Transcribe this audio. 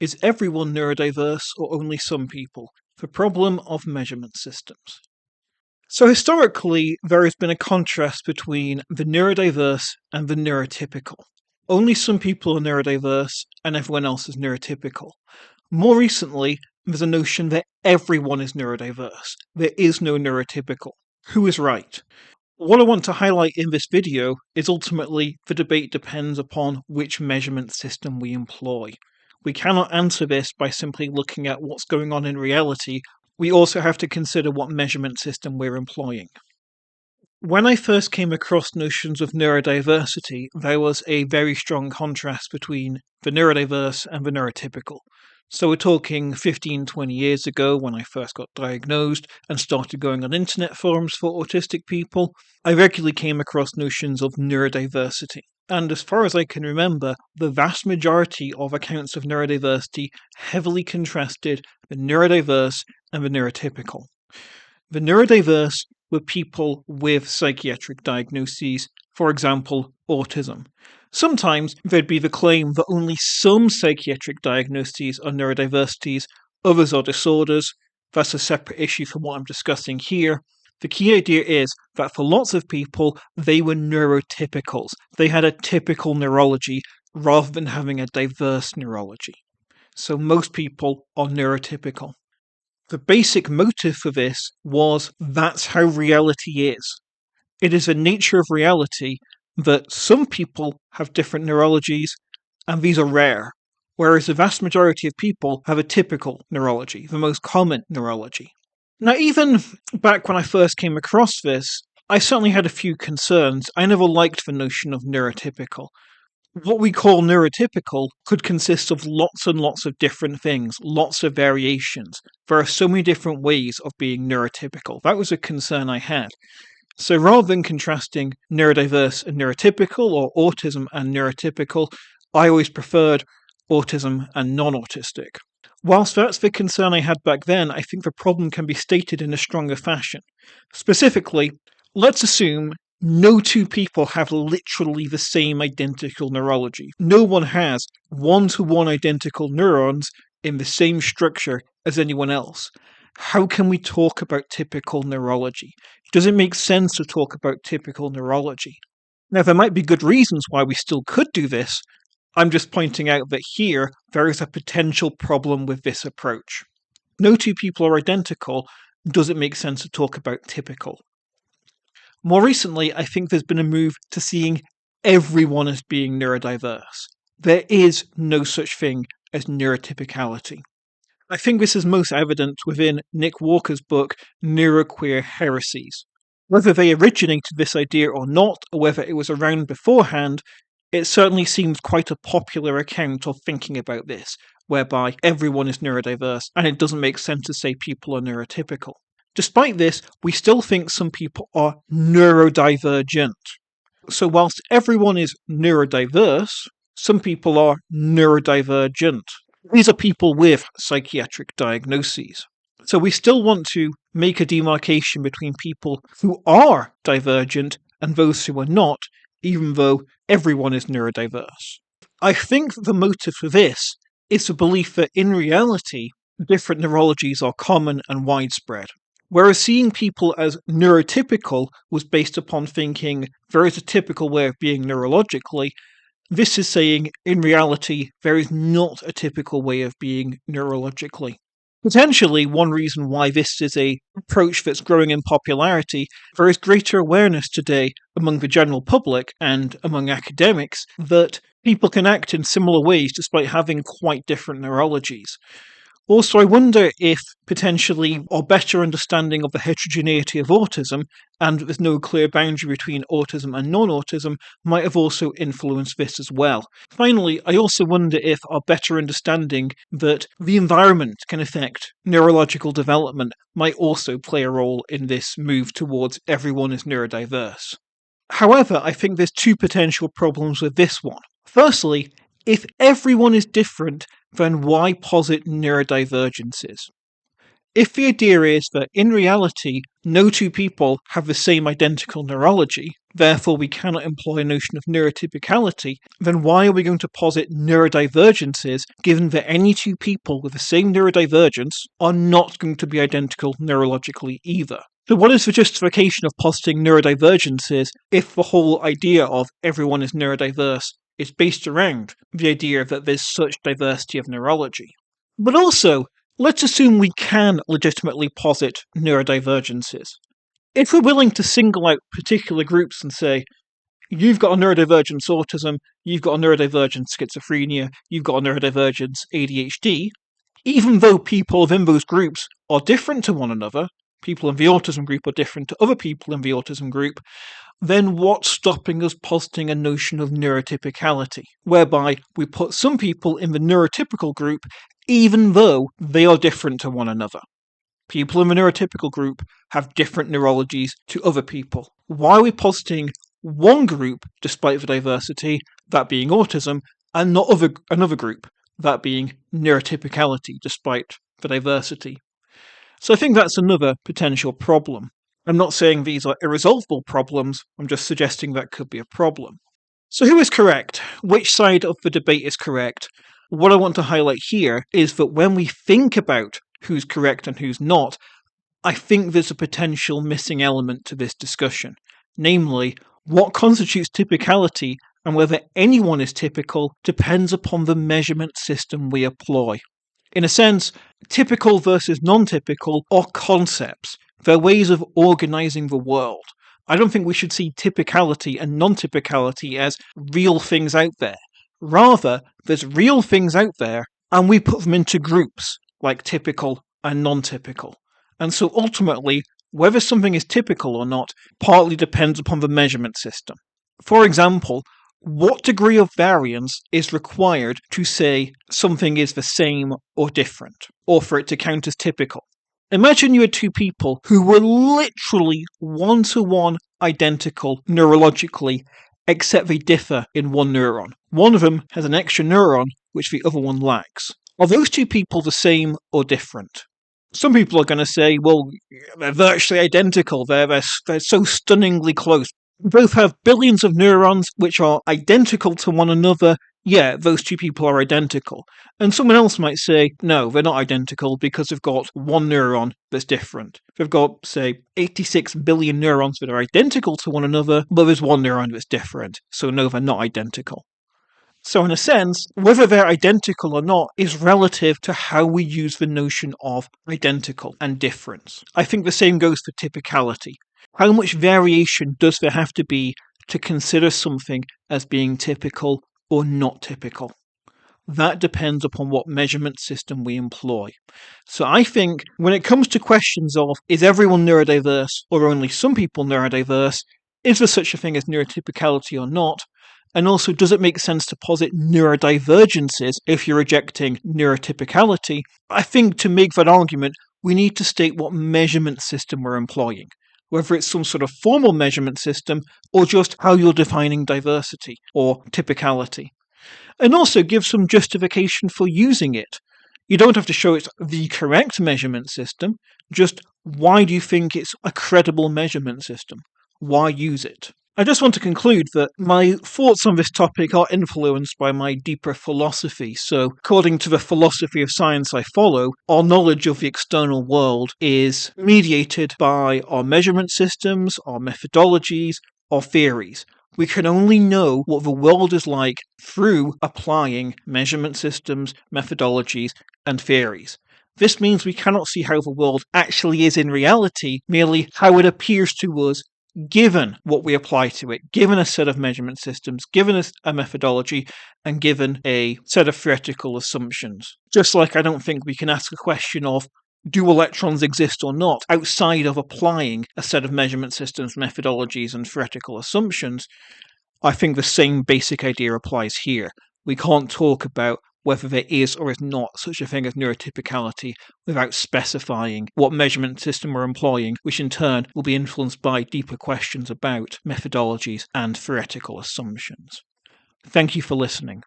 Is everyone neurodiverse or only some people? The problem of measurement systems. So historically, there has been a contrast between the neurodiverse and the neurotypical. Only some people are neurodiverse and everyone else is neurotypical. More recently, there's a notion that everyone is neurodiverse. There is no neurotypical. Who is right? What I want to highlight in this video is ultimately the debate depends upon which measurement system we employ. We cannot answer this by simply looking at what's going on in reality. We also have to consider what measurement system we're employing. When I first came across notions of neurodiversity, there was a very strong contrast between the neurodiverse and the neurotypical. So we're talking 15, 20 years ago when I first got diagnosed and started going on internet forums for autistic people, I regularly came across notions of neurodiversity. And as far as I can remember, the vast majority of accounts of neurodiversity heavily contrasted the neurodiverse and the neurotypical. The neurodiverse were people with psychiatric diagnoses, for example, autism. Sometimes there'd be the claim that only some psychiatric diagnoses are neurodiversities, others are disorders. That's a separate issue from what I'm discussing here. The key idea is that for lots of people, they were neurotypicals. They had a typical neurology rather than having a diverse neurology. So most people are neurotypical. The basic motive for this was that's how reality is. It is the nature of reality that some people have different neurologies, and these are rare, whereas the vast majority of people have a typical neurology, the most common neurology. Now, even back when I first came across this, I certainly had a few concerns. I never liked the notion of neurotypical. What we call neurotypical could consist of lots and lots of different things, lots of variations. There are so many different ways of being neurotypical. That was a concern I had. So rather than contrasting neurodiverse and neurotypical or autism and neurotypical, I always preferred autism and non-autistic. Whilst that's the concern I had back then, I think the problem can be stated in a stronger fashion. Specifically, let's assume no two people have literally the same identical neurology. No one has one-to-one identical neurons in the same structure as anyone else. How can we talk about typical neurology? Does it make sense to talk about typical neurology? Now, there might be good reasons why we still could do this. I'm just pointing out that here there is a potential problem with this approach. No two people are identical. Does it make sense to talk about typical? More recently, I think there's been a move to seeing everyone as being neurodiverse. There is no such thing as neurotypicality. I think this is most evident within Nick Walker's book, Neuroqueer Heresies. Whether they originated this idea or not, or whether it was around beforehand, it certainly seems quite a popular account of thinking about this, whereby everyone is neurodiverse, and it doesn't make sense to say people are neurotypical. Despite this, we still think some people are neurodivergent. So whilst everyone is neurodiverse, some people are neurodivergent. These are people with psychiatric diagnoses. So we still want to make a demarcation between people who are divergent and those who are not, even though everyone is neurodiverse. I think the motive for this is the belief that in reality, different neurologies are common and widespread. Whereas seeing people as neurotypical was based upon thinking there is a typical way of being neurologically, this is saying, in reality, there is not a typical way of being neurologically. Potentially, one reason why this is an approach that's growing in popularity, there is greater awareness today among the general public and among academics that people can act in similar ways despite having quite different neurologies. Also, I wonder if potentially our better understanding of the heterogeneity of autism, and there's no clear boundary between autism and non-autism, might have also influenced this as well. Finally, I also wonder if our better understanding that the environment can affect neurological development might also play a role in this move towards everyone is neurodiverse. However, I think there's two potential problems with this one. Firstly, if everyone is different, then why posit neurodivergences? If the idea is that in reality no two people have the same identical neurology, therefore we cannot employ a notion of neurotypicality, then why are we going to posit neurodivergences given that any two people with the same neurodivergence are not going to be identical neurologically either? So what is the justification of positing neurodivergences if the whole idea of everyone is neurodiverse is based around the idea that there's such diversity of neurology? But also, let's assume we can legitimately posit neurodivergences. If we're willing to single out particular groups and say, you've got a neurodivergence autism, you've got a neurodivergence schizophrenia, you've got a neurodivergence ADHD, even though people within those groups are different to one another, people in the autism group are different to other people in the autism group, then what's stopping us positing a notion of neurotypicality, whereby we put some people in the neurotypical group even though they are different to one another? People in the neurotypical group have different neurologies to other people. Why are we positing one group, despite the diversity, that being autism, and not another group, that being neurotypicality, despite the diversity? So I think that's another potential problem. I'm not saying these are irresolvable problems, I'm just suggesting that could be a problem. So who is correct? Which side of the debate is correct? What I want to highlight here is that when we think about who's correct and who's not, I think there's a potential missing element to this discussion. Namely, what constitutes typicality and whether anyone is typical depends upon the measurement system we employ. In a sense, typical versus non-typical are concepts. They're ways of organising the world. I don't think we should see typicality and non-typicality as real things out there. Rather, there's real things out there and we put them into groups, like typical and non-typical. And so ultimately, whether something is typical or not partly depends upon the measurement system. For example, what degree of variance is required to say something is the same or different, or for it to count as typical? Imagine you had two people who were literally one-to-one identical neurologically, except they differ in one neuron. One of them has an extra neuron which the other one lacks. Are those two people the same or different? Some people are going to say, well, they're virtually identical, they're so stunningly close. Both have billions of neurons which are identical to one another. Yeah, those two people are identical. And someone else might say, no, they're not identical because they've got one neuron that's different. They've got, say, 86 billion neurons that are identical to one another, but there's one neuron that's different. So no, they're not identical. So in a sense, whether they're identical or not is relative to how we use the notion of identical and difference. I think the same goes for typicality. How much variation does there have to be to consider something as being typical or not typical? That depends upon what measurement system we employ. So I think when it comes to questions of is everyone neurodiverse or only some people neurodiverse, is there such a thing as neurotypicality or not? And also, does it make sense to posit neurodivergences if you're rejecting neurotypicality? I think to make that argument, we need to state what measurement system we're employing, whether it's some sort of formal measurement system or just how you're defining diversity or typicality. And also give some justification for using it. You don't have to show it's the correct measurement system, just why do you think it's a credible measurement system? Why use it? I just want to conclude that my thoughts on this topic are influenced by my deeper philosophy. So, according to the philosophy of science I follow, our knowledge of the external world is mediated by our measurement systems, our methodologies, our theories. We can only know what the world is like through applying measurement systems, methodologies, and theories. This means we cannot see how the world actually is in reality, merely how it appears to us given what we apply to it, given a set of measurement systems, given a methodology, and given a set of theoretical assumptions. Just like I don't think we can ask a question of do electrons exist or not outside of applying a set of measurement systems, methodologies, and theoretical assumptions, I think the same basic idea applies here. We can't talk about whether there is or is not such a thing as neurotypicality without specifying what measurement system we're employing, which in turn will be influenced by deeper questions about methodologies and theoretical assumptions. Thank you for listening.